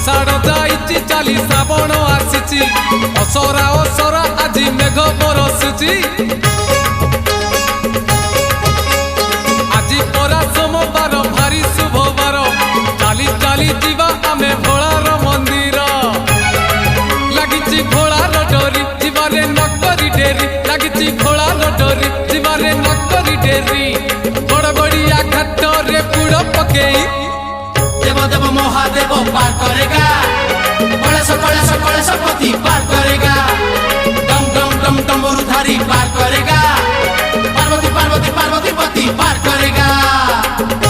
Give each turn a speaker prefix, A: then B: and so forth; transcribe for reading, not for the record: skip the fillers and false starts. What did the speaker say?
A: आषाढ़ जाइछि चाली श्रावण आसिछि असरा असरा आज मेघ बरसुछि आज परा सोमवार भारी शुभवार चाली चाली जीवा आमे भोलार मंदिर लागिछि भोलार डोरी जीवारे नकरी डेरी लागिछि भोलार डोरी जीवारे नकरी डेरी गड़गड़िया घाट रे पुड़ पकेई
B: देव देव महादेव पार करेगा कलेश पति पार करेगा डम डम डम डमरुधारी पार करेगा पार्वती पार्वती पार्वती पति पार करेगा।